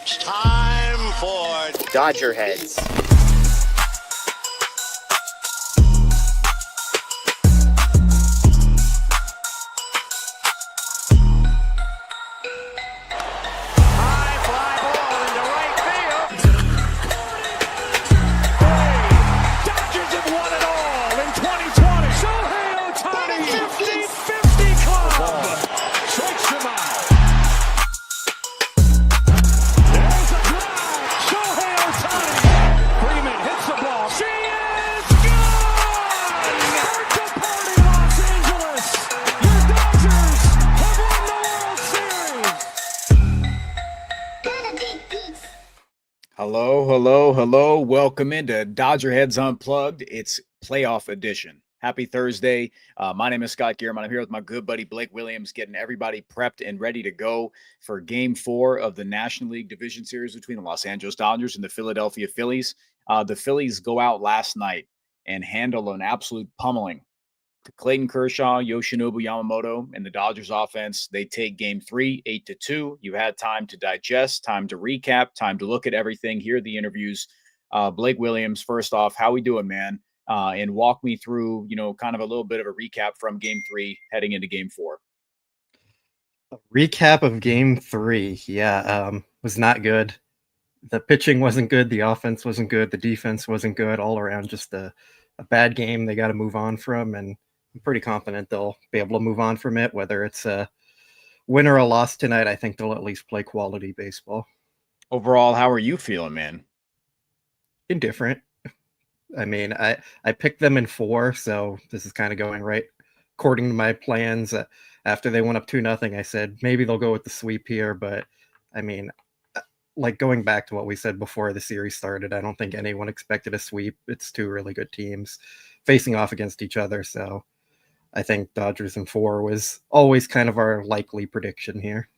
It's time for DodgerHeads. high fly ball into right field. Dodgers have won it all in 2020. Shohei Ohtani, 50-50 club. Strikes him out. There's a drive. Shohei Ohtani. Freeman hits the ball. She is gone. Birthday party, Los Angeles. Your Dodgers have won the World Series. Hello. Welcome into DodgerHeads Unplugged. It's playoff edition. Happy Thursday. My name is Scott Geirman. I'm here with my good buddy Blake Williams, getting everybody prepped and ready to go for Game 4 of the National League Division Series between the Los Angeles Dodgers and the Philadelphia Phillies. The Phillies go out last night and handle an absolute pummeling to Clayton Kershaw, Yoshinobu Yamamoto, and the Dodgers offense. They take Game 3, 8-2. You had time to digest, time to recap, time to look at everything, hear the interviews. Blake Williams, first off, how we doing, man? And walk me through, kind of a little bit of a recap from Game 3 heading into Game 4. Recap of Game 3. Was not good. The pitching wasn't good. The offense wasn't good. The defense wasn't good. All around, just a bad game they got to move on from, and I'm pretty confident they'll be able to move on from it. Whether it's a win or a loss tonight, I think they'll at least play quality baseball. Overall, how are you feeling, man? Indifferent. I mean, I picked them in 4, so this is kind of going right according to my plans. After they went up 2-0, I said maybe they'll go with the sweep here, but I mean, like going back to what we said before the series started, I don't think anyone expected a sweep. It's two really good teams facing off against each other, so I think Dodgers in 4 was always kind of our likely prediction here.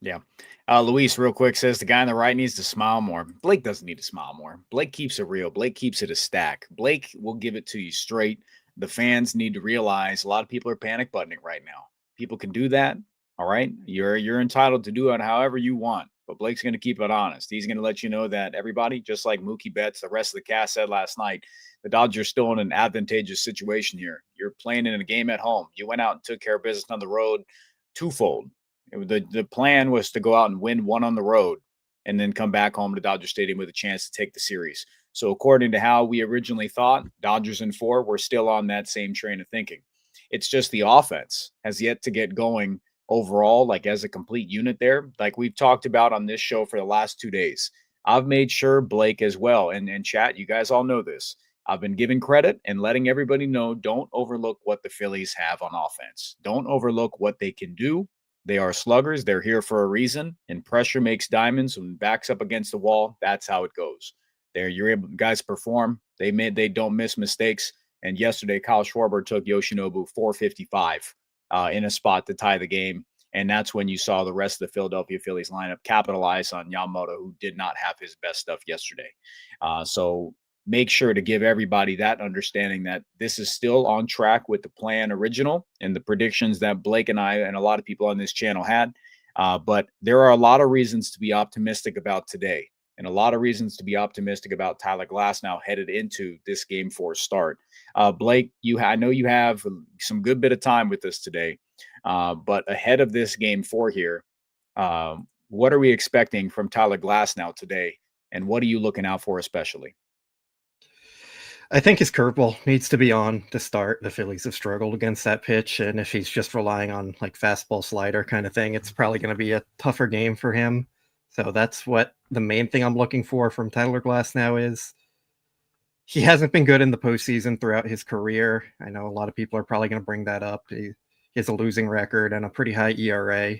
Yeah. Luis, real quick, says the guy on the right needs to smile more. Blake doesn't need to smile more. Blake keeps it real. Blake keeps it a stack. Blake will give it to you straight. The fans need to realize a lot of people are panic buttoning right now. People can do that. All right. You're entitled to do it however you want. But Blake's going to keep it honest. He's going to let you know that everybody, just like Mookie Betts, the rest of the cast said last night, the Dodgers are still in an advantageous situation here. You're playing in a game at home. You went out and took care of business on the road twofold. The plan was to go out and win one on the road and then come back home to Dodger Stadium with a chance to take the series. So according to how we originally thought, Dodgers in 4, we're still on that same train of thinking. It's just the offense has yet to get going overall, like as a complete unit there, like we've talked about on this show for the last 2 days. I've made sure, Blake as well, and chat, you guys all know this. I've been giving credit and letting everybody know, don't overlook what the Phillies have on offense. Don't overlook what they can do. They are sluggers. They're here for a reason, and pressure makes diamonds. When backs up against the wall, that's how it goes. You're able, guys perform. They don't miss mistakes. And yesterday, Kyle Schwarber took Yoshinobu 455 in a spot to tie the game. And that's when you saw the rest of the Philadelphia Phillies lineup capitalize on Yamamoto, who did not have his best stuff yesterday. So make sure to give everybody that understanding that this is still on track with the plan original and the predictions that Blake and I and a lot of people on this channel had. But there are a lot of reasons to be optimistic about today, and a lot of reasons to be optimistic about Tyler Glasnow headed into this Game 4 start. Blake, I know you have some good bit of time with us today, but ahead of this Game 4 here, what are we expecting from Tyler Glasnow today, and what are you looking out for especially? I think his curveball needs to be on to start. The Phillies have struggled against that pitch, and if he's just relying on like fastball slider kind of thing, it's probably going to be a tougher game for him. So that's what the main thing I'm looking for from Tyler Glasnow is. He hasn't been good in the postseason throughout his career. I know a lot of people are probably going to bring that up. He has a losing record and a pretty high ERA.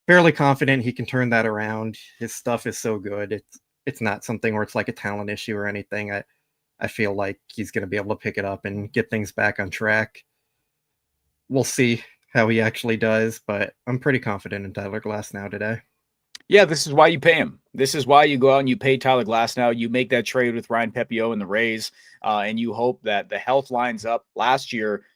Fairly confident he can turn that around. His stuff is so good. It's not something where it's like a talent issue or anything. I feel like he's going to be able to pick it up and get things back on track. We'll see how he actually does, but I'm pretty confident in Tyler Glasnow today. Yeah, this is why you pay him. This is why you go out and you pay Tyler Glasnow. You make that trade with Ryan Pepiot and the Rays, and you hope that the health lines up. Last year,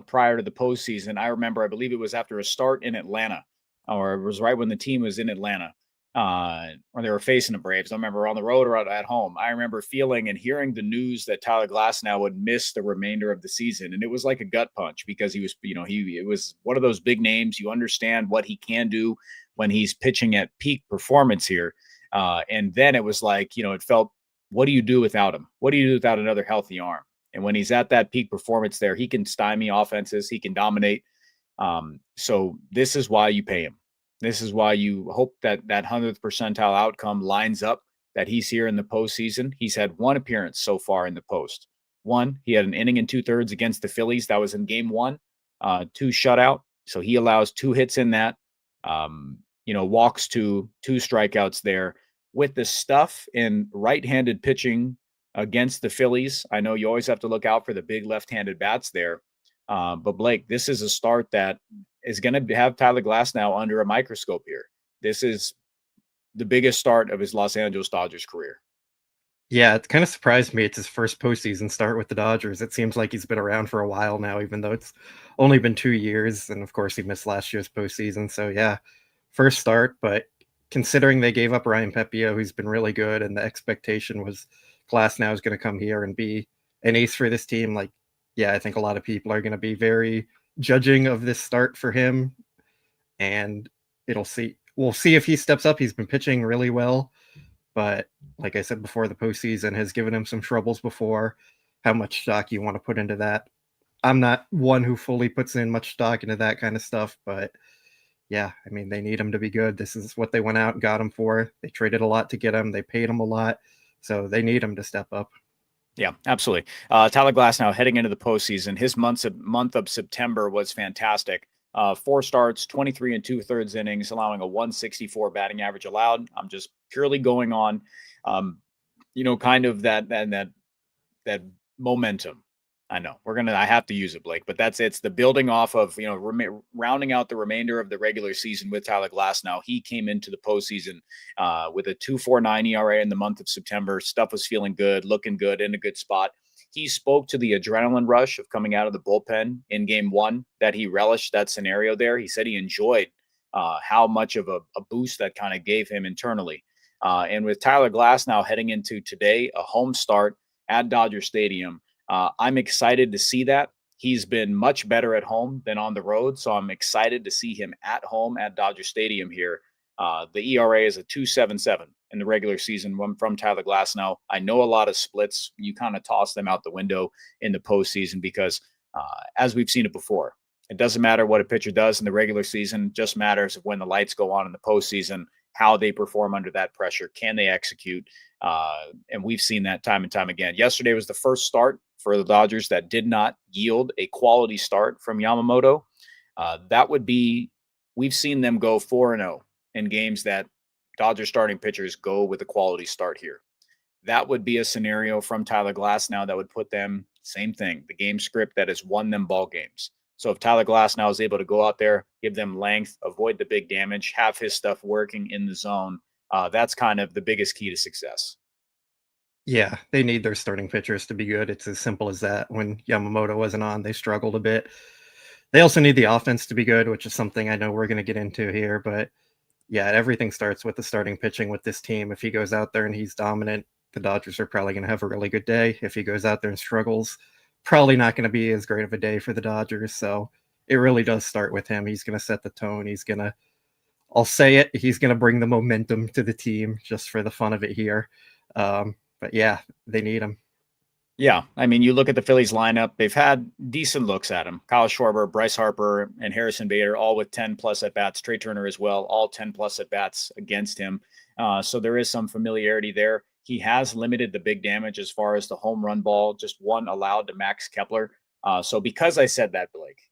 prior to the postseason, I believe it was after a start in Atlanta, or it was right when the team was in Atlanta. or they were facing the Braves. I don't remember, on the road or at home. I remember feeling and hearing the news that Tyler Glasnow would miss the remainder of the season, and it was like a gut punch because he was, it was one of those big names. You understand what he can do when he's pitching at peak performance here, and then it was like, it felt, what do you do without him? What do you do without another healthy arm? And when he's at that peak performance there, he can stymie offenses, he can dominate. So this is why you pay him. This is why you hope that 100th percentile outcome lines up, that he's here in the postseason. He's had one appearance so far in the post. One, he had an inning and 2/3 against the Phillies. That was in game 1, 2 shutout. So he allows 2 hits in that, walks 2 strikeouts there. With the stuff in right-handed pitching against the Phillies, I know you always have to look out for the big left-handed bats there. But Blake, this is a start that is going to have Tyler Glasnow under a microscope here. This is the biggest start of his Los Angeles Dodgers career. Yeah, it kind of surprised me. It's his first postseason start with the Dodgers. It seems like he's been around for a while now, even though it's only been 2 years. And of course, he missed last year's postseason. So yeah, first start. But considering they gave up Ryan Pepiot, who's been really good, and the expectation was Glasnow is going to come here and be an ace for this team, like, yeah, I think a lot of people are going to be very judging of this start for him, and we'll see if he steps up. He's been pitching really well, but like I said before, the postseason has given him some troubles before. How much stock you want to put into that? I'm not one who fully puts in much stock into that kind of stuff, but yeah, I mean, they need him to be good. This is what they went out and got him for. They traded a lot to get him. They paid him a lot, so they need him to step up. Yeah, absolutely. Tyler Glasnow heading into the postseason, his month of September was fantastic. 4 starts, 23 and 2/3 innings, allowing a 164 batting average allowed. I'm just purely going on, kind of that momentum. I know I have to use it, Blake, but it's the building off of, rounding out the remainder of the regular season with Tyler Glasnow. He came into the postseason with a 2.49 ERA in the month of September. Stuff was feeling good, looking good, in a good spot. He spoke to the adrenaline rush of coming out of the bullpen in game 1, that he relished that scenario there. He said he enjoyed how much of a boost that kind of gave him internally. And with Tyler Glasnow heading into today, a home start at Dodger Stadium, I'm excited to see that. He's been much better at home than on the road, so I'm excited to see him at home at Dodger Stadium here. The ERA is a 2.77 in the regular season from Tyler Glasnow. I know a lot of splits. You kind of toss them out the window in the postseason because, as we've seen it before, it doesn't matter what a pitcher does in the regular season. It just matters when the lights go on in the postseason, how they perform under that pressure. Can they execute? And we've seen that time and time again. Yesterday was the first start for the Dodgers that did not yield a quality start from Yamamoto. We've seen them go 4-0 in games that Dodgers starting pitchers go with a quality start here. That would be a scenario from Tyler Glasnow that would put them, same thing, the game script that has won them ball games. So if Tyler Glasnow is able to go out there, give them length, avoid the big damage, have his stuff working in the zone, that's kind of the biggest key to success. Yeah, they need their starting pitchers to be good. It's as simple as that. When Yamamoto wasn't on, they struggled a bit. They also need the offense to be good, which is something I know we're going to get into here. But yeah, everything starts with the starting pitching with this team. If he goes out there and he's dominant, the Dodgers are probably going to have a really good day. If he goes out there and struggles, probably not going to be as great of a day for the Dodgers. So it really does start with him. He's going to set the tone. I'll say it, he's going to bring the momentum to the team just for the fun of it here. But yeah, they need him. Yeah, I mean, you look at the Phillies lineup, they've had decent looks at him. Kyle Schwarber, Bryce Harper, and Harrison Bader, all with 10+ at-bats. Trey Turner as well, all 10+ at-bats against him. So there is some familiarity there. He has limited the big damage as far as the home run ball, just 1 allowed to Max Kepler. So because I said that, Blake,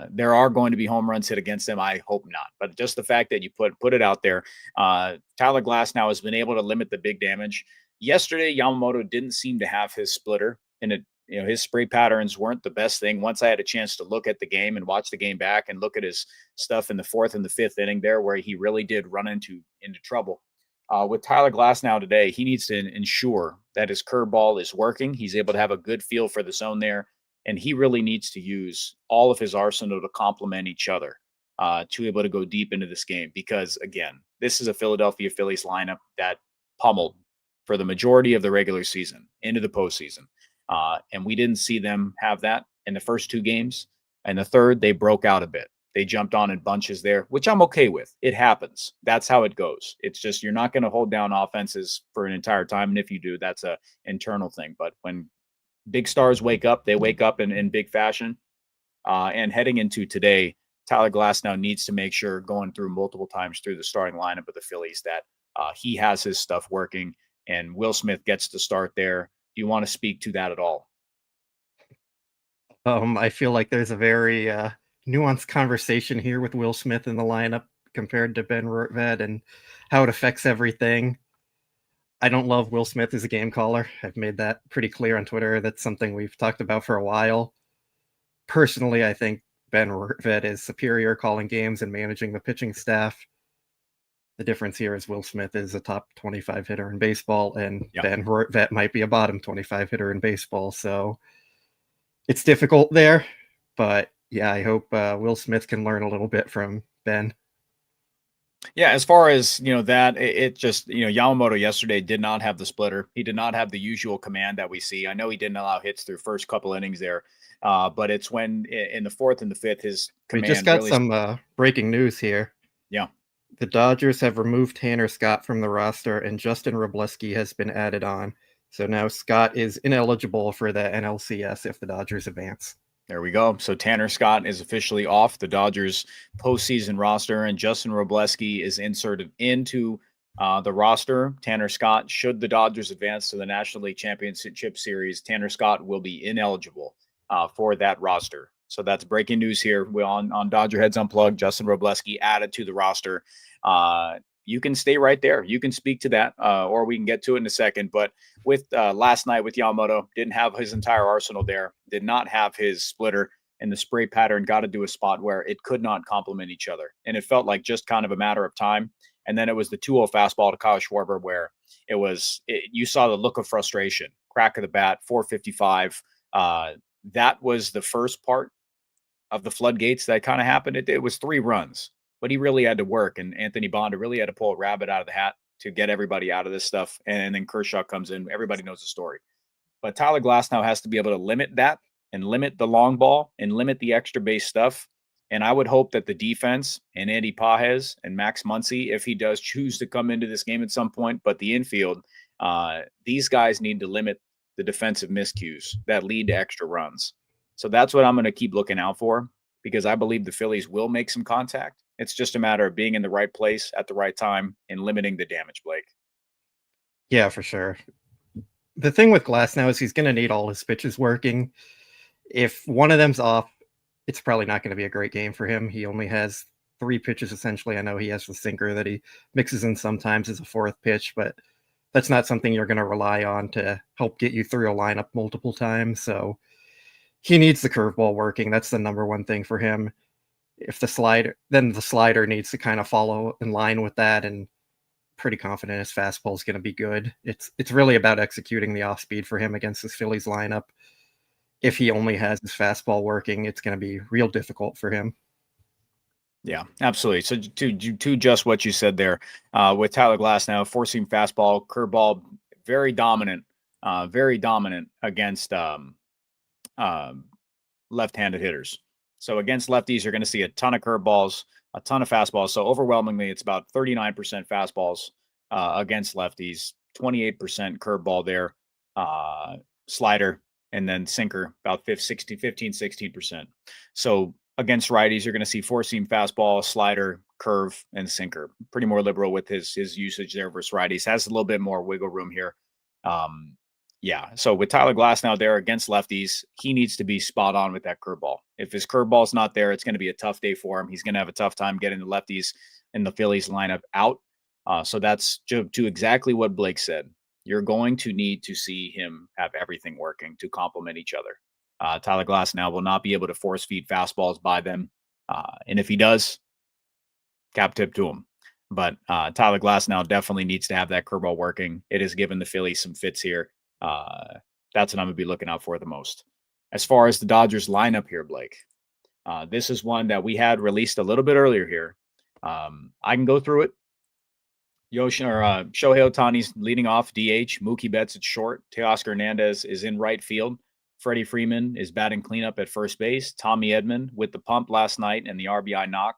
there are going to be home runs hit against them. I hope not. But just the fact that you put it out there, Tyler Glasnow has been able to limit the big damage. Yesterday, Yamamoto didn't seem to have his splitter, and his spray patterns weren't the best thing. Once I had a chance to look at the game and watch the game back and look at his stuff in the 4th and the 5th inning there, where he really did run into trouble. With Tyler Glasnow today, he needs to ensure that his curveball is working. He's able to have a good feel for the zone there, and he really needs to use all of his arsenal to complement each other to be able to go deep into this game. Because again, this is a Philadelphia Phillies lineup that pummeled for the majority of the regular season into the postseason. And we didn't see them have that in the first 2 games. And the third, they broke out a bit. They jumped on in bunches there, which I'm okay with. It happens. That's how it goes. It's just you're not going to hold down offenses for an entire time. And if you do, that's a internal thing. But when big stars wake up, they wake up in big fashion. And heading into today, Tyler Glasnow needs to make sure going through multiple times through the starting lineup of the Phillies that he has his stuff working and Will Smith gets to start there. Do you want to speak to that at all? I feel like there's a very nuanced conversation here with Will Smith in the lineup compared to Ben Rortvedt and how it affects everything. I don't love Will Smith as a game caller. I've made that pretty clear on Twitter. That's something we've talked about for a while. Personally, I think Ben Rortvedt is superior calling games and managing the pitching staff. The difference here is Will Smith is a top 25 hitter in baseball, and Ben Rortvedt might be a bottom 25 hitter in baseball. So it's difficult there, but yeah, I hope Will Smith can learn a little bit from Ben. Yeah, as far as, that it just, Yamamoto yesterday did not have the splitter. He did not have the usual command that we see. I know he didn't allow hits through first couple innings there, but it's when in the 4th and the 5th, his command. We just got some breaking news here. Yeah. The Dodgers have removed Tanner Scott from the roster, and Justin Robleski has been added on. So now Scott is ineligible for the NLCS if the Dodgers advance. There we go. So Tanner Scott is officially off the Dodgers postseason roster, and Justin Robleski is inserted into the roster. Tanner Scott, should the Dodgers advance to the National League Championship Series, Tanner Scott will be ineligible for that roster. So that's breaking news here. We're on Dodger Heads Unplugged. Justin Robleski added to the roster. You can stay right there. You can speak to that, or we can get to it in a second. But with last night with Yamamoto, didn't have his entire arsenal there, did not have his splitter, and the spray pattern got to do a spot where it could not complement each other. And it felt like just kind of a matter of time. And then it was the 2-0 fastball to Kyle Schwarber where you saw the look of frustration, crack of the bat, 455. That was the first part of the floodgates that kind of happened. It was 3 runs. But he really had to work, and Anthony Bonda really had to pull a rabbit out of the hat to get everybody out of this stuff. And then Kershaw comes in. Everybody knows the story. But Tyler Glasnow has to be able to limit that and limit the long ball and limit the extra base stuff. And I would hope that the defense and Andy Pages and Max Muncy, if he does choose to come into this game at some point, but the infield, these guys need to limit the defensive miscues that lead to extra runs. So that's what I'm going to keep looking out for, because I believe the Phillies will make some contact. It's just a matter of being in the right place at the right time and limiting the damage, Blake. Yeah, for sure. The thing with Glasnow is he's going to need all his pitches working. If one of them's off, it's probably not going to be a great game for him. He only has 3 pitches, essentially. I know he has the sinker that he mixes in sometimes as a 4th pitch, but that's not something you're going to rely on to help get you through a lineup multiple times. So he needs the curveball working. That's the number one thing for him. If the slider needs to kind of follow in line with that, and pretty confident his fastball is going to be good. It's really about executing the off speed for him against this Phillies lineup. If he only has his fastball working, it's going to be real difficult for him. Yeah, absolutely. So to just what you said there, with Tyler Glasnow, four-seam fastball, curveball, very dominant against left-handed hitters. So against lefties, you're going to see a ton of curveballs, a ton of fastballs. So overwhelmingly, it's about 39% fastballs against lefties, 28% curveball there, slider, and then sinker, about 15-16%. So against righties, you're going to see four-seam fastball, slider, curve, and sinker. Pretty more liberal with his usage there versus righties. Has a little bit more wiggle room here. Yeah, so with Tyler Glasnow there against lefties, he needs to be spot on with that curveball. If his curveball's not there, it's going to be a tough day for him. He's going to have a tough time getting the lefties in the Phillies lineup out. So that's to exactly what Blake said. You're going to need to see him have everything working to complement each other. Tyler Glasnow will not be able to force feed fastballs by them. And if he does, cap tip to him. But Tyler Glasnow definitely needs to have that curveball working. It has given the Phillies some fits here. That's what I'm going to be looking out for the most. As far as the Dodgers lineup here, Blake, this is one that we had released a little bit earlier here. I can go through it. Shohei Ohtani's leading off DH. Mookie Betts at short. Teoscar Hernandez is in right field. Freddie Freeman is batting cleanup at first base. Tommy Edman with the pump last night and the RBI knock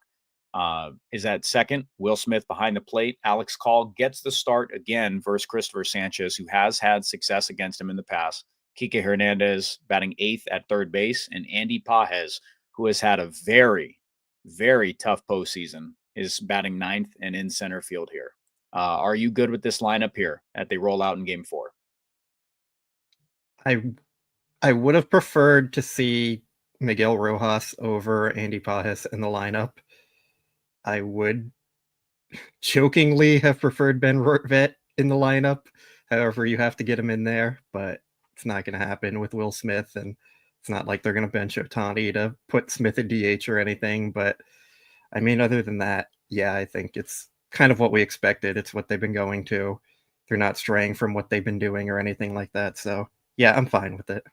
is at second. Will Smith behind the plate. Alex Call gets the start again versus Christopher Sanchez, who has had success against him in the past. Kike Hernandez batting eighth at third base. And Andy Pages, who has had a very, very tough postseason, is batting ninth and in center field here. Are you good with this lineup here that they roll out in Game 4? I would have preferred to see Miguel Rojas over Andy Pages in the lineup. I would jokingly have preferred Ben Rortvedt in the lineup. However, you have to get him in there, but it's not going to happen with Will Smith, and it's not like they're going to bench Ohtani to put Smith at DH or anything. But I mean, other than that, yeah, I think it's kind of what we expected. It's what they've been going to. They're not straying from what they've been doing or anything like that. So yeah, I'm fine with it.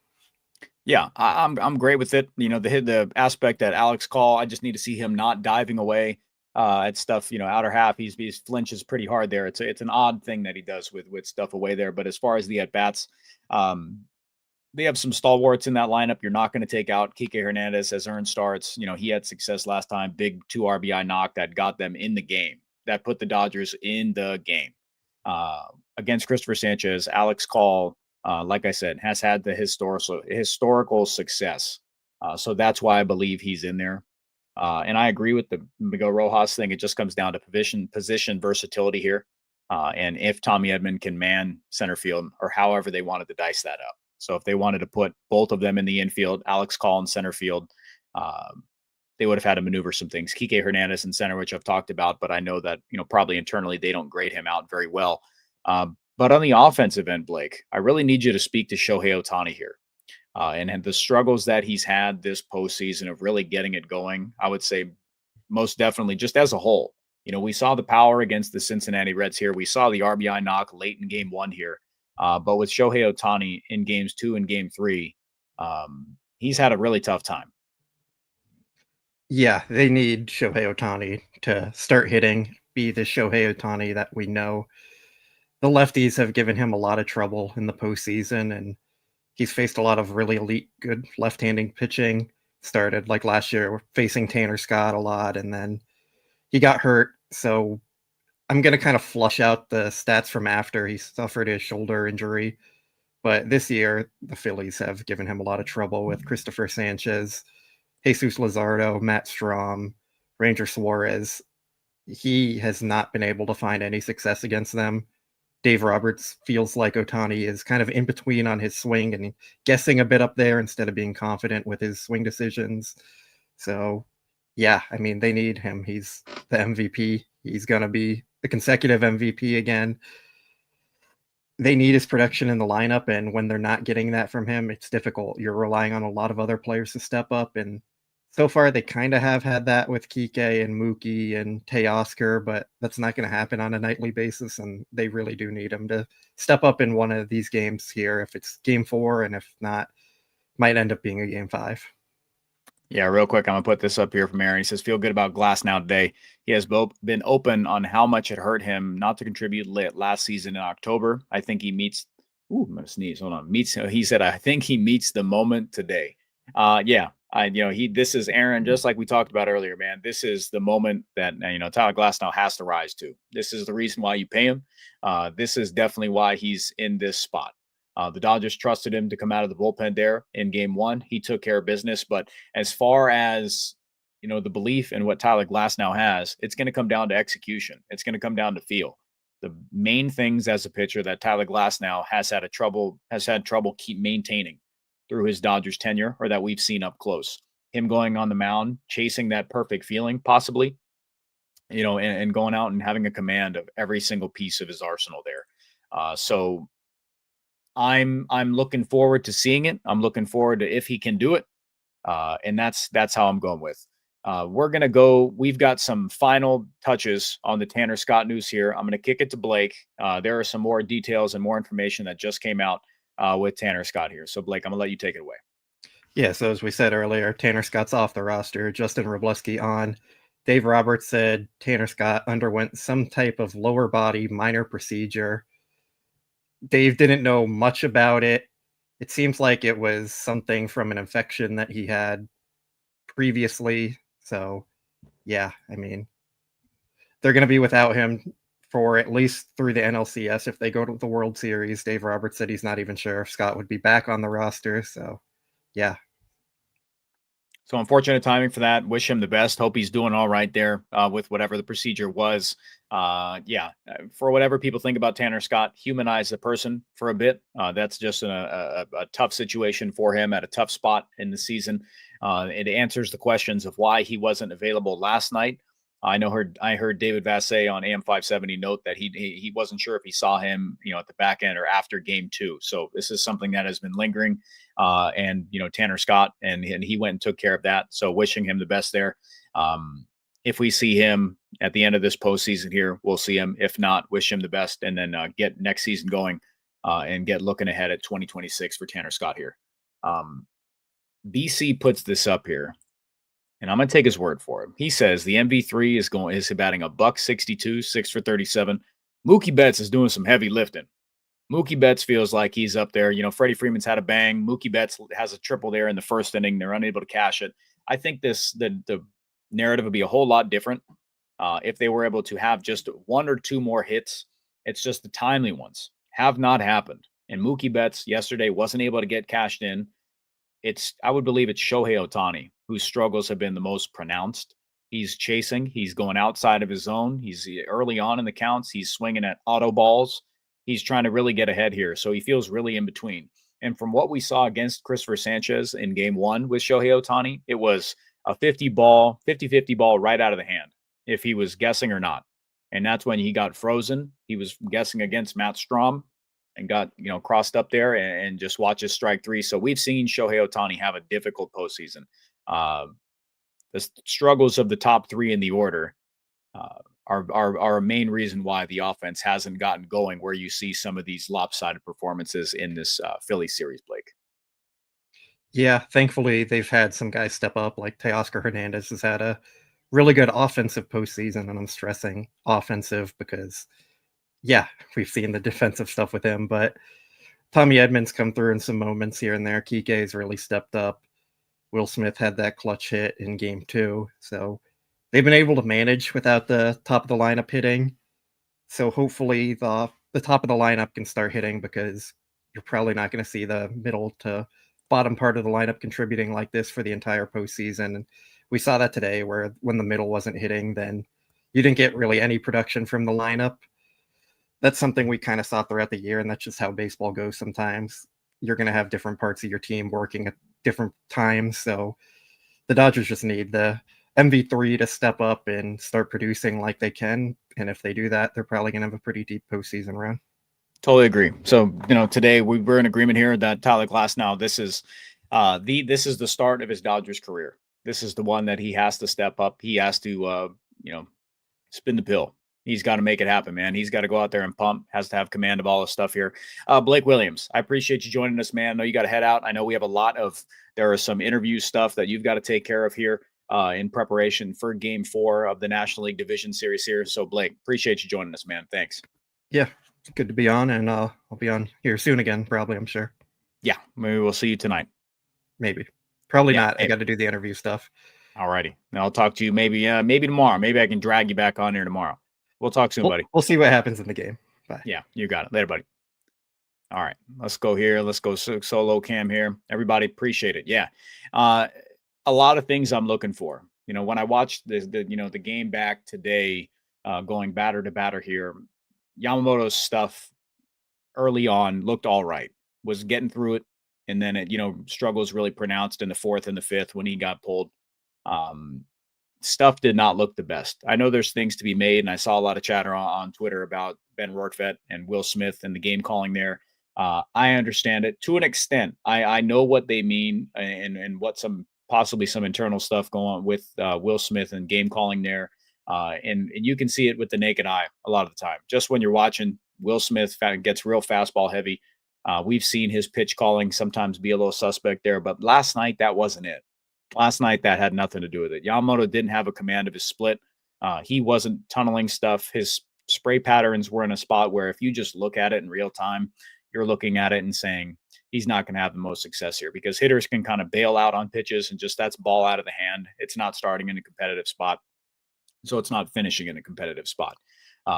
Yeah, I'm great with it. The aspect that Alex Call, I just need to see him not diving away at stuff. Outer half, he flinches pretty hard there. It's an odd thing that he does with stuff away there. But as far as the at bats, they have some stalwarts in that lineup. You're not going to take out Kike Hernandez as earned starts. He had success last time, big 2 RBI knock that got them in the game, that put the Dodgers in the game against Christopher Sanchez. Alex Call, like I said, has had the historical success. So that's why I believe he's in there. And I agree with the Miguel Rojas thing. It just comes down to position versatility here. And if Tommy Edman can man center field, or however they wanted to dice that up. So if they wanted to put both of them in the infield, Alex Call in center field, they would have had to maneuver some things. Kike Hernandez in center, which I've talked about, but I know that, probably internally they don't grade him out very well. But on the offensive end, Blake, I really need you to speak to Shohei Ohtani here. And the struggles that he's had this postseason of really getting it going, I would say most definitely just as a whole. We saw the power against the Cincinnati Reds here. We saw the RBI knock late in Game 1 here. But with Shohei Ohtani in Games 2 and Game 3, he's had a really tough time. Yeah, they need Shohei Ohtani to start hitting, be the Shohei Ohtani that we know. The lefties have given him a lot of trouble in the postseason, and he's faced a lot of really elite, good left-handing pitching. Started like last year facing Tanner Scott a lot, and then he got hurt. So I'm going to kind of flush out the stats from after he suffered his shoulder injury. But this year, the Phillies have given him a lot of trouble with Christopher Sanchez, Jesus Luzardo, Matt Strahm, Ranger Suarez. He has not been able to find any success against them. Dave Roberts feels like Ohtani is kind of in between on his swing and guessing a bit up there instead of being confident with his swing decisions. So, yeah, I mean, they need him. He's the MVP. He's going to be the consecutive MVP again. They need his production in the lineup, and when they're not getting that from him, it's difficult. You're relying on a lot of other players to step up, and so far they kind of have had that with Kike and Mookie and Teoscar, but that's not going to happen on a nightly basis, and they really do need him to step up in one of these games here. If it's Game 4, and if not, might end up being a Game 5. Yeah, real quick, I'm going to put this up here from Aaron. He says, feel good about Glasnow today. He has been open on how much it hurt him not to contribute last season in October. I think he meets – ooh, I'm going to sneeze. Hold on. He said, I think he meets the moment today. Yeah, this is Aaron, just like we talked about earlier, man. This is the moment that, Tyler Glasnow has to rise to. This is the reason why you pay him. This is definitely why he's in this spot. The Dodgers trusted him to come out of the bullpen there in Game 1. He took care of business. But as far as, the belief in what Tyler Glasnow has, it's going to come down to execution. It's going to come down to feel. The main things as a pitcher that Tyler Glasnow has had trouble keep maintaining through his Dodgers tenure, or that we've seen up close. Him going on the mound, chasing that perfect feeling, possibly, and going out and having a command of every single piece of his arsenal there. So I'm looking forward to seeing it. I'm looking forward to if he can do it. And that's how I'm going with. We're going to go. We've got some final touches on the Tanner Scott news here. I'm going to kick it to Blake. There are some more details and more information that just came out with Tanner Scott here. So Blake, I'm going to let you take it away. Yeah, so as we said earlier, Tanner Scott's off the roster, Justin Wroblewski on. Dave Roberts said Tanner Scott underwent some type of lower body minor procedure. Dave didn't know much about it. It seems like it was something from an infection that he had previously. So, yeah, I mean, they're going to be without him for at least through the NLCS. If they go to the World Series, Dave Roberts said he's not even sure if Scott would be back on the roster. So, yeah. So unfortunate timing for that. Wish him the best. Hope he's doing all right there with whatever the procedure was. For whatever people think about Tanner Scott, humanize the person for a bit. That's just a tough situation for him at a tough spot in the season. It answers the questions of why he wasn't available last night. I heard David Vassay on AM 570 note that he wasn't sure if he saw him, at the back end or after game 2. So this is something that has been lingering. And Tanner Scott and he went and took care of that. So wishing him the best there. If we see him at the end of this postseason here, we'll see him. If not, wish him the best, and then get next season going and get looking ahead at 2026 for Tanner Scott here. BC puts this up here, and I'm going to take his word for it. He says the MV3 is batting $162, 6 for 37. Mookie Betts is doing some heavy lifting. Mookie Betts feels like he's up there. Freddie Freeman's had a bang. Mookie Betts has a triple there in the first inning. They're unable to cash it. I think the narrative would be a whole lot different if they were able to have just 1 or 2 more hits. It's just the timely ones have not happened. And Mookie Betts yesterday wasn't able to get cashed in. I would believe it's Shohei Ohtani whose struggles have been the most pronounced. He's chasing. He's going outside of his zone. He's early on in the counts. He's swinging at auto balls. He's trying to really get ahead here. So he feels really in between. And from what we saw against Christopher Sanchez in game 1 with Shohei Ohtani, it was a 50-50 ball right out of the hand, if he was guessing or not. And that's when he got frozen. He was guessing against Matt Strom and got, crossed up there and just watches strike 3. So we've seen Shohei Ohtani have a difficult postseason. The struggles of the top 3 in the order are a main reason why the offense hasn't gotten going, where you see some of these lopsided performances in this Philly series, Blake. Yeah, thankfully they've had some guys step up, like Teoscar Hernandez has had a really good offensive postseason, and I'm stressing offensive because, yeah, we've seen the defensive stuff with him, but Tommy Edmonds come through in some moments here and there. Kike's really stepped up. Will Smith had that clutch hit in game 2, so they've been able to manage without the top of the lineup hitting. So hopefully the top of the lineup can start hitting, because you're probably not going to see the middle to bottom part of the lineup contributing like this for the entire postseason. And we saw that today, where when the middle wasn't hitting, then you didn't get really any production from the lineup. That's something we kind of saw throughout the year, and that's just how baseball goes sometimes. You're going to have different parts of your team working at different times. So the Dodgers just need the MV3 to step up and start producing like they can. And if they do that, they're probably going to have a pretty deep postseason run. Totally agree. So, today we're in agreement here that Tyler Glasnow, this is the start of his Dodgers career. This is the one that he has to step up. He has to, spin the pill. He's got to make it happen, man. He's got to go out there and pump, has to have command of all this stuff here. Blake Williams, I appreciate you joining us, man. I know you got to head out. I know we have there are some interview stuff that you've got to take care of here in preparation for game 4 of the National League Division Series here. So Blake, appreciate you joining us, man. Thanks. Yeah, good to be on, and I'll be on here soon again, probably, I'm sure. Yeah, maybe we'll see you tonight. Maybe. Probably not. I got to do the interview stuff. All righty. Now I'll talk to you maybe tomorrow. Maybe I can drag you back on here tomorrow. We'll talk soon, buddy. We'll see what happens in the game. Bye. Yeah, you got it. Later, buddy. All right, let's go here. Let's go solo cam here. Everybody, appreciate it. Yeah, a lot of things I'm looking for. When I watched the game back today, going batter to batter here, Yamamoto's stuff early on looked all right. Was getting through it, and then it struggles really pronounced in the 4th and the 5th when he got pulled. Stuff did not look the best. I know there's things to be made, and I saw a lot of chatter on Twitter about Ben Rortvedt and Will Smith and the game calling there. I understand it to an extent. I know what they mean and what possibly some internal stuff going on with Will Smith and game calling there. And you can see it with the naked eye a lot of the time. Just when you're watching, Will Smith gets real fastball heavy. We've seen his pitch calling sometimes be a little suspect there, but last night that wasn't it. Last night, that had nothing to do with it. Yamamoto didn't have a command of his split. He wasn't tunneling stuff. His spray patterns were in a spot where if you just look at it in real time, you're looking at it and saying he's not going to have the most success here because hitters can kind of bail out on pitches and just that's ball out of the hand. It's not starting in a competitive spot. So it's not finishing in a competitive spot.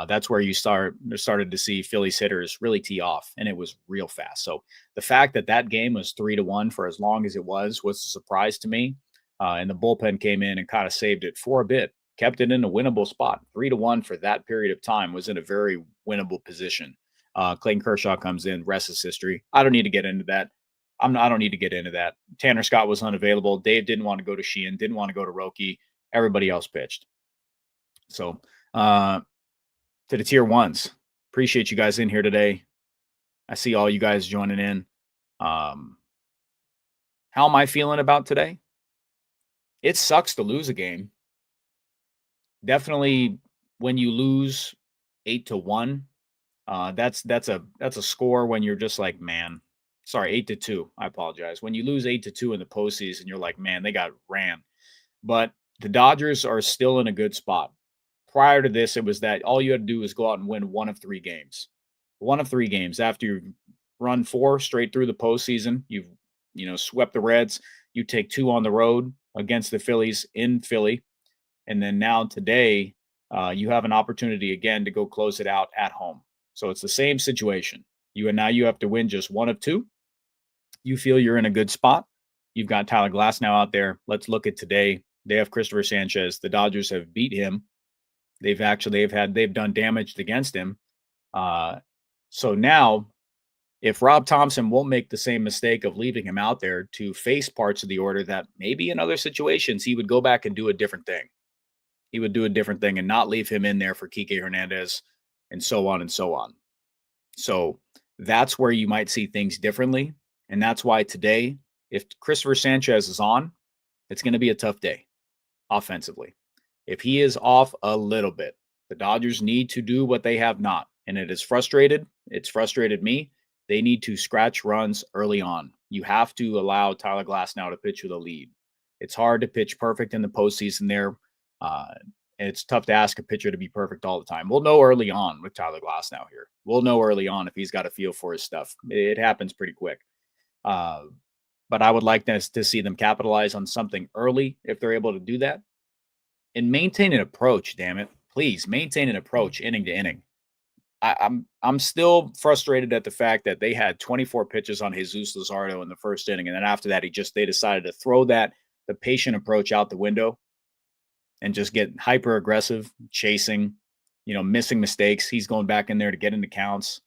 That's where you started to see Phillies hitters really tee off, and it was real fast. So the fact that that game was 3-1 for as long as it was a surprise to me. And the bullpen came in and kind of saved it for a bit, kept it in a winnable spot. 3-1 for that period of time was in a very winnable position. Clayton Kershaw comes in, rest is history. I don't need to get into that. I don't need to get into that. Tanner Scott was unavailable. Dave didn't want to go to Sheehan, didn't want to go to Roki. Everybody else pitched. So to the tier ones, appreciate you guys in here today. I see all you guys joining in. How am I feeling about today? It sucks to lose a game. Definitely when you lose 8-1, that's a score when you're just like, man, sorry, 8-2. I apologize. When you lose 8-2 in the postseason, you're like, man, they got ran. But the Dodgers are still in a good spot. Prior to this, it was that all you had to do was go out and win one of three games. One of three games. After you run 4 straight through the postseason, you've swept the Reds. You take 2 on the road against the Phillies in Philly. And then now today, you have an opportunity again to go close it out at home. So it's the same situation. You have to win just 1 of 2. You feel you're in a good spot. You've got Tyler Glasnow out there. Let's look at today. They have Christopher Sanchez. The Dodgers have beat him. They've done damage against him. So now, if Rob Thompson won't make the same mistake of leaving him out there to face parts of the order that maybe in other situations he would go back and do a different thing. He would do a different thing and not leave him in there for Kike Hernandez and so on and so on. So that's where you might see things differently. And that's why today, if Christopher Sanchez is on, it's going to be a tough day offensively. If he is off a little bit, the Dodgers need to do what they have not. And it's frustrated me. They need to scratch runs early on. You have to allow Tyler Glasnow to pitch with a lead. It's hard to pitch perfect in the postseason there. And it's tough to ask a pitcher to be perfect all the time. We'll know early on with Tyler Glasnow here. We'll know early on if he's got a feel for his stuff. It happens pretty quick. But I would like to see them capitalize on something early if they're able to do that. And maintain an approach, damn it. Please maintain an approach inning to inning. I'm still frustrated at the fact that they had 24 pitches on Jesus Luzardo in the first inning. And then after that, they decided to throw the patient approach out the window and just get hyper aggressive, chasing, missing mistakes. He's going back in there to get into counts,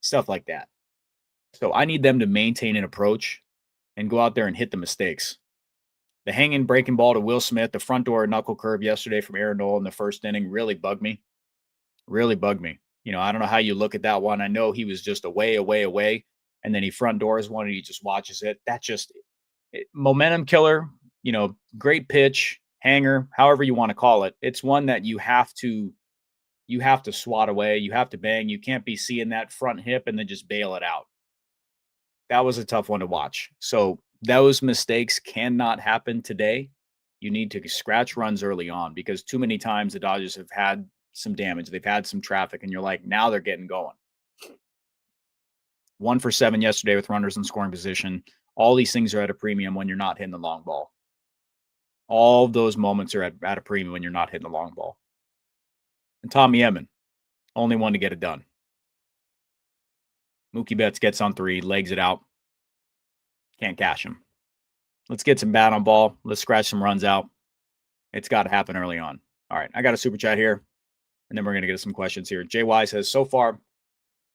stuff like that. So I need them to maintain an approach and go out there and hit the mistakes. The hanging breaking ball to Will Smith, the front door knuckle curve yesterday from Aaron Nola in the first inning really bugged me. Really bugged me. I don't know how you look at that one. I know he was just away, and then he front doors one and he just watches it. That's just momentum killer, great pitch, hanger, however you want to call it. It's one that you have to swat away. You have to bang. You can't be seeing that front hip and then just bail it out. That was a tough one to watch. So those mistakes cannot happen today. You need to scratch runs early on because too many times the Dodgers have had some damage. They've had some traffic, and you're like, now they're getting going. 1 for 7 yesterday with runners in scoring position. All these things are at a premium when you're not hitting the long ball. All of those moments are at a premium when you're not hitting the long ball. And Tommy Edman, only one to get it done. Mookie Betts gets on 3, legs it out. Can't cash him. Let's get some bat on ball. Let's scratch some runs out. It's got to happen early on. All right, I got a super chat here, and then we're going to get to some questions here. JY says, so far,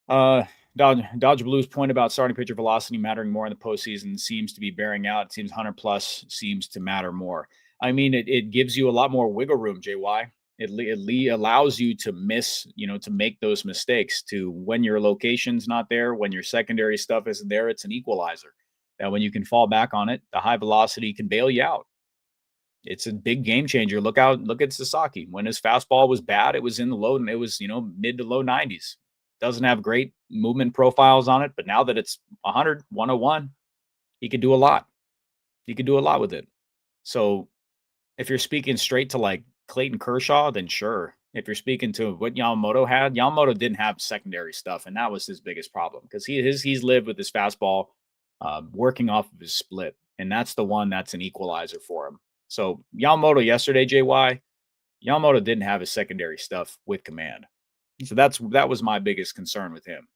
Dodger Blues' point about starting pitcher velocity mattering more in the postseason seems to be bearing out. It seems 100-plus seems to matter more. I mean, it gives you a lot more wiggle room, JY. It allows you to to make those mistakes, to when your location's not there, when your secondary stuff isn't there, it's an equalizer. That when you can fall back on it, the high velocity can bail you out. It's a big game changer. Look at Sasaki. When his fastball was bad, it was in the mid to low 90s. Doesn't have great movement profiles on it, but now that it's 100, 101, he could do a lot. He could do a lot with it. So if you're speaking straight to like Clayton Kershaw, then sure. If you're speaking to what Yamamoto had, Yamamoto didn't have secondary stuff, and that was his biggest problem because he's lived with his fastball, working off of his split, and that's the one that's an equalizer for him. So Yamamoto yesterday, JY, Yamamoto didn't have his secondary stuff with command. So that was my biggest concern with him.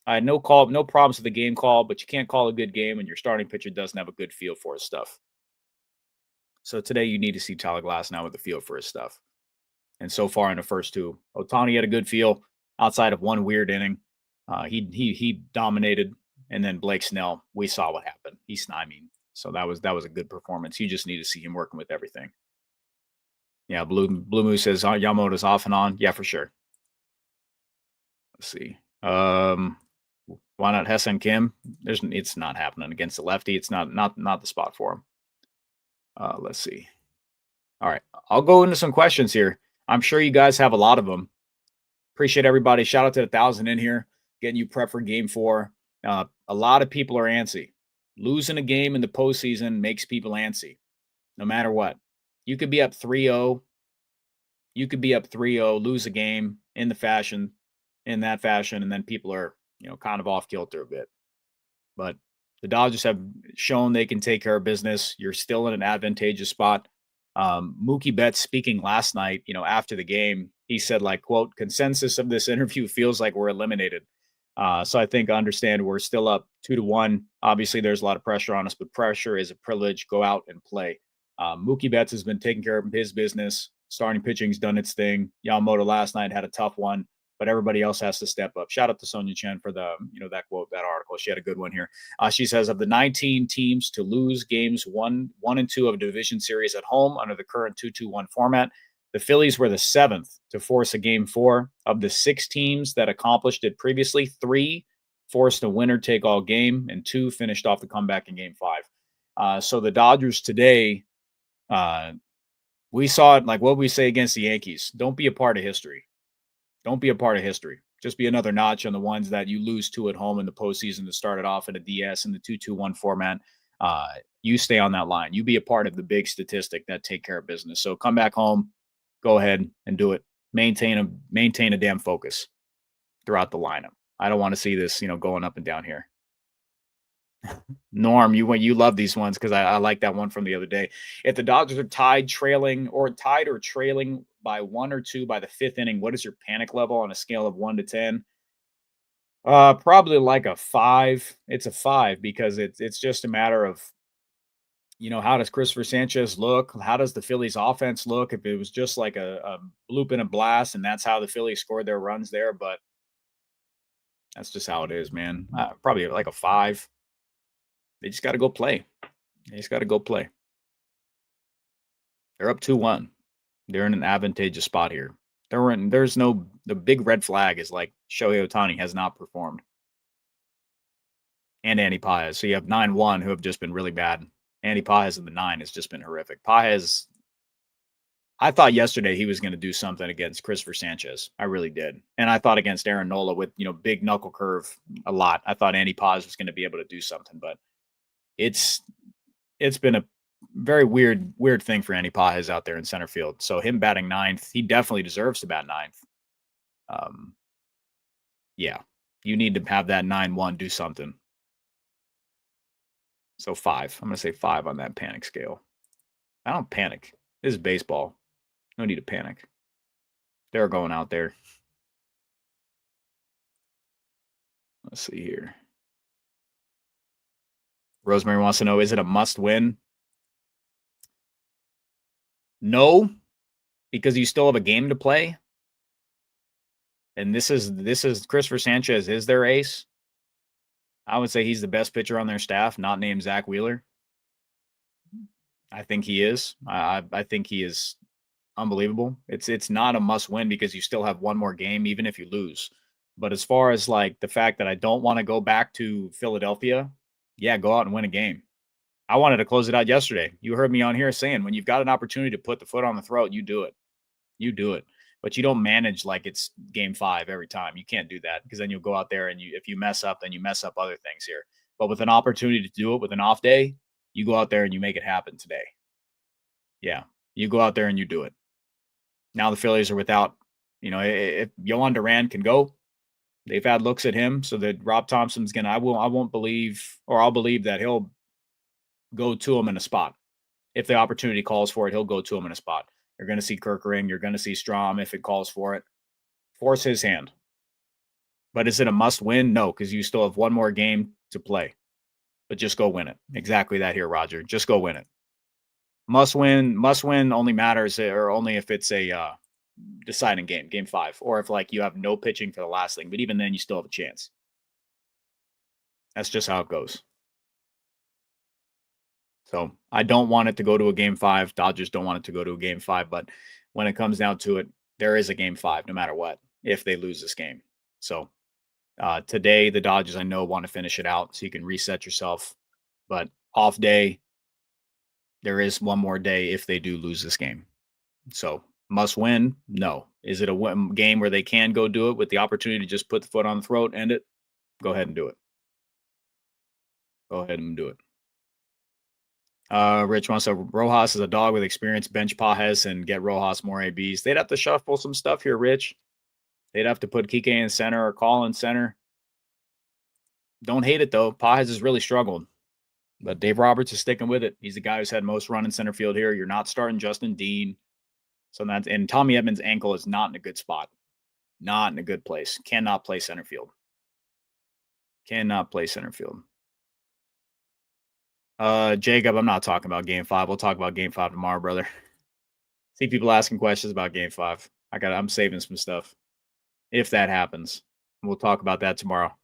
I had no problems with the game call, but you can't call a good game when your starting pitcher doesn't have a good feel for his stuff. So today you need to see Tyler Glasnow with the feel for his stuff. And so far in the first two, Ohtani had a good feel outside of one weird inning. He dominated, and then Blake Snell, we saw what happened. He stymied. So that was a good performance. You just need to see him working with everything. Yeah, Blue Moose says Yamamoto's off and on. Yeah, for sure. Let's see. Why not Hesson Kim? It's not happening against the lefty. It's not the spot for him. Let's see. All right, I'll go into some questions here. I'm sure you guys have a lot of them. Appreciate everybody. Shout out to 1,000 in here, getting you prep for Game 4. A lot of people are antsy. Losing a game in the postseason makes people antsy, no matter what. You could be up 3-0. You could be up 3-0, lose a game in that fashion, and then people are, kind of off kilter a bit. But the Dodgers have shown they can take care of business. You're still in an advantageous spot. Mookie Betts speaking last night, after the game, he said, like, quote, consensus of this interview feels like we're eliminated. So I think I understand we're still up 2-1. Obviously, there's a lot of pressure on us, but pressure is a privilege. Go out and play. Mookie Betts has been taking care of his business. Starting pitching's done its thing. Yamamoto last night had a tough one, but everybody else has to step up. Shout out to Sonia Chen for the, that quote, that article. She had a good one here. She says, of the 19 teams to lose games 1 and 2 of a division series at home under the current 2-2-1 format, the Phillies were the 7th to force a Game 4. Of the 6 teams that accomplished it previously, 3 forced a winner-take-all game, and 2 finished off the comeback in Game 5. So the Dodgers today, we saw it like what we say against the Yankees. Don't be a part of history. Don't be a part of history. Just be another notch on the ones that you lose to at home in the postseason to start it off at a DS in the 2-2-1 format. You stay on that line. You be a part of the big statistic that take care of business. So come back home, go ahead and do it. Maintain a damn focus throughout the lineup. I don't want to see this, going up and down here. Norm, you love these ones because I like that one from the other day. If the Dodgers are tied or trailing by 1 or 2 by the 5th inning, what is your panic level on a scale of 1 to 10? Probably like a 5. It's a 5 because it's just a matter of, how does Christopher Sanchez look? How does the Phillies offense look? If it was just like a bloop and a blast, and that's how the Phillies scored their runs there, but that's just how it is, man. Probably like a 5. They just got to go play. They're up 2-1. They're in an advantageous spot here. The big red flag is like Shohei Ohtani has not performed. And Andy Paez. So you have 9-1 who have just been really bad. Andy Paez in the 9 has just been horrific. Paez, I thought yesterday he was going to do something against Christopher Sanchez. I really did. And I thought against Aaron Nola with, big knuckle curve a lot. I thought Andy Paez was going to be able to do something, but it's been a very weird thing for Andy Paez out there in center field. So him batting 9th, he definitely deserves to bat 9th. Yeah, you need to have that 9-1 do something. So 5. I'm going to say 5 on that panic scale. I don't panic. This is baseball. No need to panic. They're going out there. Let's see here. Rosemary wants to know, is it a must win? No, because you still have a game to play. And this is Christopher Sanchez is their ace. I would say he's the best pitcher on their staff, not named Zach Wheeler. I think he is. I think he is unbelievable. It's not a must win because you still have one more game, even if you lose. But as far as like the fact that I don't want to go back to Philadelphia, yeah, go out and win a game. I wanted to close it out yesterday. You heard me on here saying when you've got an opportunity to put the foot on the throat, you do it. You do it. But you don't manage like it's Game 5 every time. You can't do that because then you'll go out there and if you mess up, then you mess up other things here. But with an opportunity to do it with an off day, you go out there and you make it happen today. Yeah, you go out there and you do it. Now the Phillies are without, if Yohan Duran can go, they've had looks at him, so that Rob Thompson's gonna. I'll believe that he'll go to him in a spot. If the opportunity calls for it, he'll go to him in a spot. You're going to see Kerkering. You're going to see Strom if it calls for it. Force his hand. But is it a must win? No, because you still have one more game to play. But just go win it. Exactly that here, Roger. Just go win it. Must win only matters or only if it's a deciding game, game 5, or if like you have no pitching for the last thing. But even then, you still have a chance. That's just how it goes. So I don't want it to go to a game 5. Dodgers don't want it to go to a game 5. But when it comes down to it, there is a game 5 no matter what if they lose this game. So today, the Dodgers, I know, want to finish it out so you can reset yourself. But off day, there is one more day if they do lose this game. So must win? No. Is it a game where they can go do it with the opportunity to just put the foot on the throat, end it? Go ahead and do it. Go ahead and do it. Rich wants to Rojas is a dog with experience, bench Pajes and get Rojas more ABs. They'd have to shuffle some stuff here, Rich. They'd have to put Kike in center or Call in center. Don't hate it, though. Pajes has really struggled. But Dave Roberts is sticking with it. He's the guy who's had most run in center field here. You're not starting Justin Dean. And Tommy Edmonds' ankle is not in a good spot. Not in a good place. Cannot play center field. Cannot play center field. Jacob, I'm not talking about game 5. We'll talk about game 5 tomorrow, brother. See people asking questions about game 5. I'm saving some stuff. If that happens. We'll talk about that tomorrow.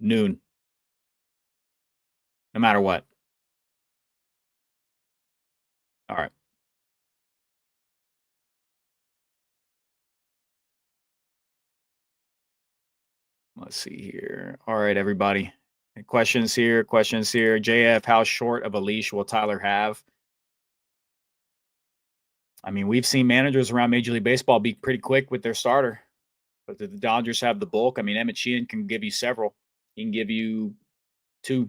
Noon. No matter what. All right. Let's see here. All right, everybody. Questions here. JF, how short of a leash will Tyler have? I mean, we've seen managers around Major League Baseball be pretty quick with their starter. But the Dodgers have the bulk. I mean, Emmett Sheehan can give you several. He can give you 2.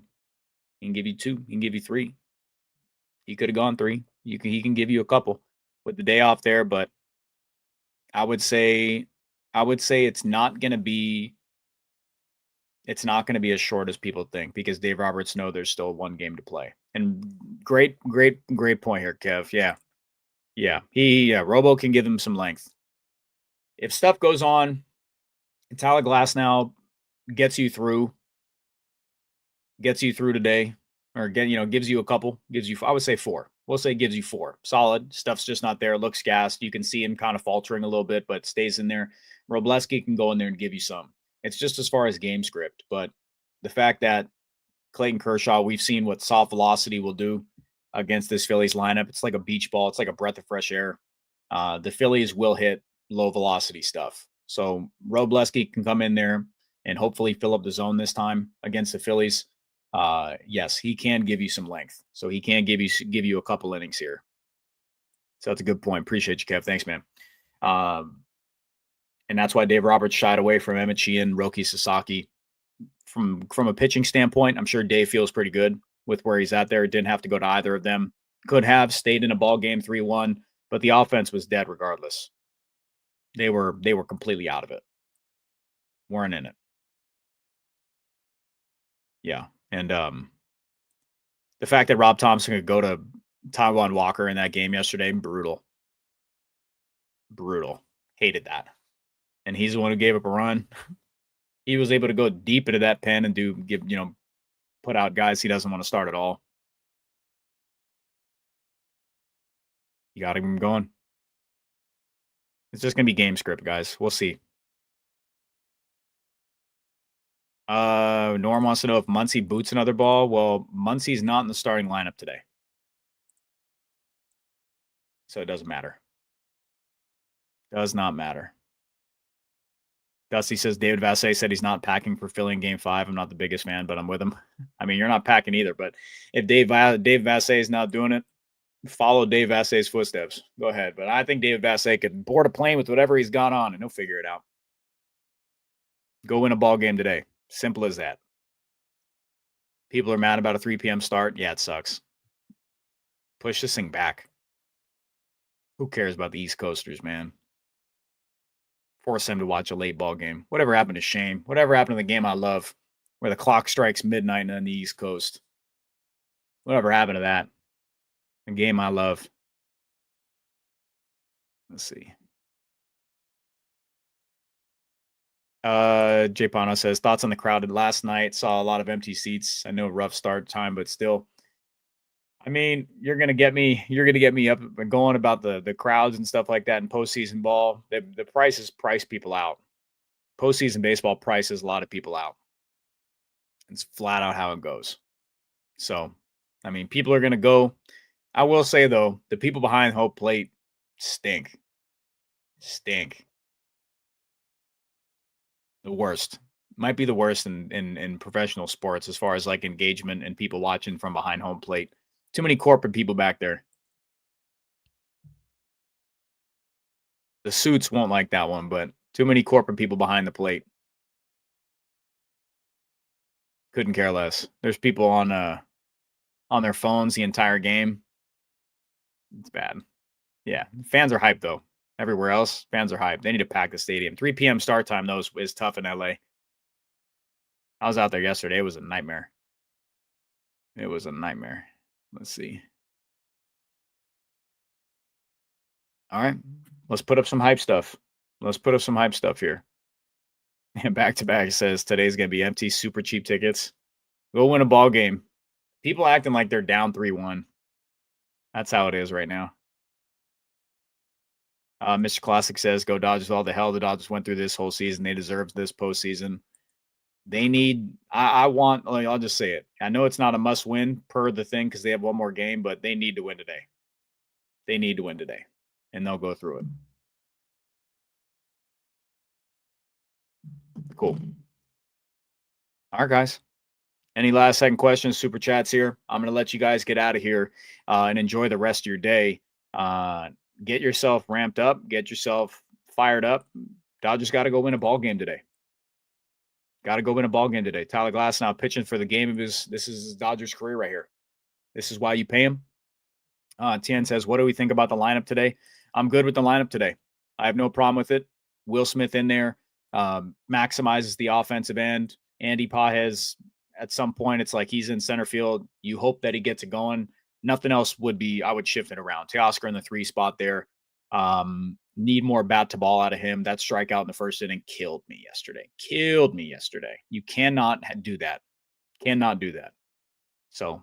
He can give you 2. He can give you 3. He could have gone 3. He can give you a couple with the day off there, but I would say it's not going to be as short as people think because Dave Roberts knows there's still one game to play. And great point here, Kev. Yeah. Robo can give him some length. If stuff goes on, Tyler Glasnow gets you through today, or gives you a couple, I would say 4. We'll say gives you 4. Solid. Stuff's just not there. Looks gassed. You can see him kind of faltering a little bit, but stays in there. Robleski can go in there and give you some. It's just as far as game script, but the fact that Clayton Kershaw, we've seen what soft velocity will do against this Phillies lineup. It's like a beach ball. It's like a breath of fresh air. The Phillies will hit low velocity stuff. So Robleski can come in there and hopefully fill up the zone this time against the Phillies. Yes, he can give you some length. So he can give you a couple innings here. So that's a good point. Appreciate you, Kev. Thanks, man. And that's why Dave Roberts shied away from Emmett Sheehan, Roki Sasaki. From a pitching standpoint, I'm sure Dave feels pretty good with where he's at there. Didn't have to go to either of them. Could have stayed in a ball game 3-1, but the offense was dead regardless. They were completely out of it. Weren't in it. Yeah. And the fact that Rob Thompson could go to Taijuan Walker in that game yesterday, brutal. Hated that. And he's the one who gave up a run. He was able to go deep into that pen and put out guys he doesn't want to start at all. You got him going. It's just going to be game script, guys. We'll see. Norm wants to know if Muncy boots another ball. Well, Muncy's not in the starting lineup today. So it doesn't matter. Does not matter. Dusty says David Vassay said he's not packing for Philly in game 5. I'm not the biggest fan, but I'm with him. I mean, you're not packing either, but if Dave Vassay is not doing it, follow Dave Vassay's footsteps. Go ahead. But I think David Vassay could board a plane with whatever he's got on and he'll figure it out. Go win a ball game today. Simple as that. People are mad about a 3 p.m. start. Yeah, it sucks. Push this thing back. Who cares about the East Coasters, man? Force them to watch a late ball game. Whatever happened to Shane? Whatever happened to the game I love, where the clock strikes midnight on the East Coast? Whatever happened to that? The game I love. Let's see. Jay Pano says, thoughts on the crowded last night. Saw a lot of empty seats. I know rough start time, but still. I mean, you're gonna get me up and going about the crowds and stuff like that in postseason ball. The prices price people out. Postseason baseball prices a lot of people out. It's flat out how it goes. So, I mean, people are gonna go. I will say though, the people behind home plate stink. Stink. The worst. Might be the worst in professional sports as far as like engagement and people watching from behind home plate. Too many corporate people back there. The suits won't like that one, but too many corporate people behind the plate. Couldn't care less. There's people on their phones the entire game. It's bad. Yeah, fans are hyped though. Everywhere else, fans are hyped. They need to pack the stadium. 3 p.m. start time though is tough in LA. I was out there yesterday. It was a nightmare. It was a nightmare. Let's see. All right. Let's put up some hype stuff. Let's put up some hype stuff here. And back to back says today's going to be empty, super cheap tickets. Go win a ball game. People acting like they're down 3-1. That's how it is right now. Mr. Classic says, go Dodgers. All the hell the Dodgers went through this whole season. They deserve this postseason. They need, I'll just say it. I know it's not a must win per the thing because they have one more game, but they need to win today. They need to win today, and they'll go through it. Cool. All right, guys. Any last second questions, super chats here? I'm going to let you guys get out of here and enjoy the rest of your day. Get yourself ramped up. Get yourself fired up. Dodgers got to go win a ball game today. Got to go win a ball game today. Tyler Glasnow pitching for the game of this is his Dodgers career right here. This is why you pay him. Tien says, what do we think about the lineup today? I'm good with the lineup today. I have no problem with it. Will Smith in there maximizes the offensive end. Andy Pages, at some point, it's like he's in center field. You hope that he gets it going. Nothing else would be, I would shift it around. Teoscar in the 3 spot there. Need more bat to ball out of him. That strikeout in the first inning killed me yesterday. You cannot do that. Cannot do that. So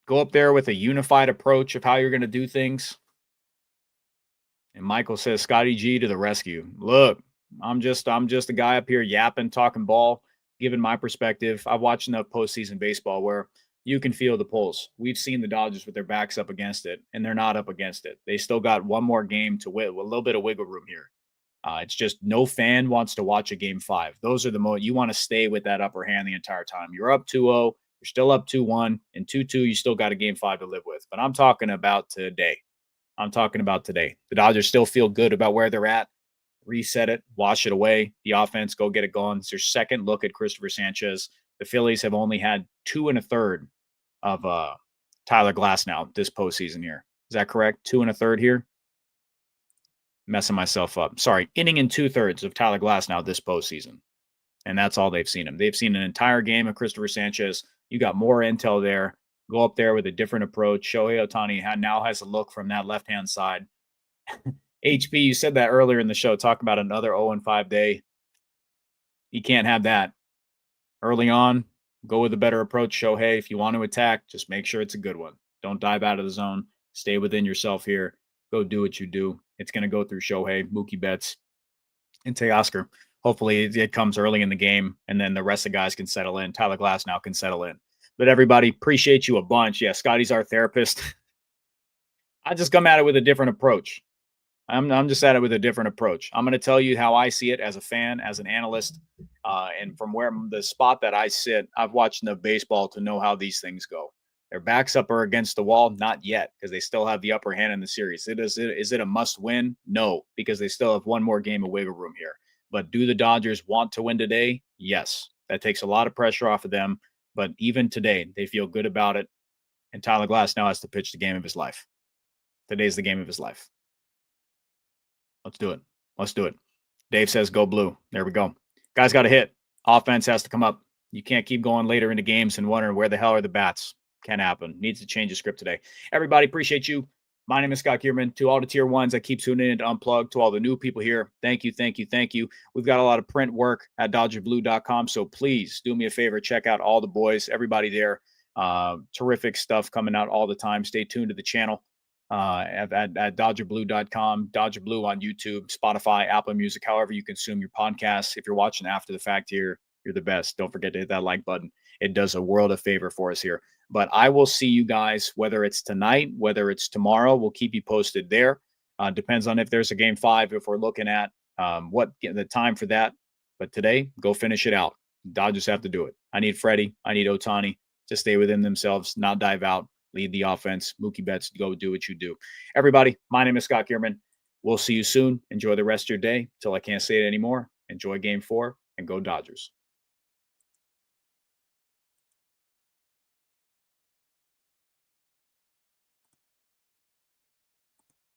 go up there with a unified approach of how you're going to do things. And Michael says, Scotty G to the rescue. Look, I'm just a guy up here yapping, talking ball, giving my perspective. I've watched enough postseason baseball where you can feel the pulse. We've seen the Dodgers with their backs up against it, and they're not up against it. They still got one more game to win, a little bit of wiggle room here. It's just no fan wants to watch a game 5. Those are the most you want to stay with that upper hand the entire time. You're up 2-0, you're still up 2-1, and 2-2, you still got a game 5 to live with. But I'm talking about today. The Dodgers still feel good about where they're at. Reset it, wash it away. The offense, go get it going. It's your second look at Christopher Sanchez. The Phillies have only had 2 1/3 of Tyler Glasnow this postseason here. Is that correct? 2 1/3 here? Messing myself up. Sorry, inning and 2/3 of Tyler Glasnow this postseason. And that's all they've seen him. They've seen an entire game of Christopher Sanchez. You got more intel there. Go up there with a different approach. Shohei Ohtani now has a look from that left-hand side. HP, you said that earlier in the show. Talk about another 0-5 day. You can't have that. Early on, go with a better approach, Shohei. If you want to attack, just make sure it's a good one. Don't dive out of the zone. Stay within yourself here. Go do what you do. It's going to go through Shohei, Mookie Betts, and Teoscar. Hopefully it comes early in the game, and then the rest of the guys can settle in. Tyler Glasnow can settle in. But everybody, appreciate you a bunch. Yeah, Scotty's our therapist. I just come at it with a different approach. I'm just at it with a different approach. I'm going to tell you how I see it as a fan, as an analyst, and from where the spot that I sit, I've watched enough baseball to know how these things go. Their backs up are against the wall, not yet, because they still have the upper hand in the series. Is it a must win? No, because they still have one more game of wiggle room here. But do the Dodgers want to win today? Yes. That takes a lot of pressure off of them. But even today, they feel good about it. And Tyler Glasnow has to pitch the game of his life. Today's the game of his life. Let's do it. Let's do it. Dave says go blue. There we go. Guys got to hit. Offense has to come up. You can't keep going later into games and wondering where the hell are the bats. Can't happen. Needs to change the script today. Everybody, appreciate you. My name is Scott Geirman. To all the tier ones that keep tuning in to Unplugged, to all the new people here, thank you, thank you, thank you. We've got a lot of print work at DodgerBlue.com, so please do me a favor. Check out all the boys, everybody there. Terrific stuff coming out all the time. Stay tuned to the channel at DodgerBlue.com, Dodger Blue on YouTube, Spotify, Apple Music, however you consume your podcasts. If you're watching after the fact here, you're the best. Don't forget to hit that like button. It does a world of favor for us here. But I will see you guys, whether it's tonight, whether it's tomorrow. We'll keep you posted there. Depends on if there's a game 5, if we're looking at what the time for that. But today, go finish it out. Dodgers have to do it. I need Freddie. I need Ohtani to stay within themselves, not dive out, lead the offense. Mookie Betts, go do what you do. Everybody, my name is Scott Geirman. We'll see you soon. Enjoy the rest of your day. Till I can't say it anymore. Enjoy game 4 and go Dodgers.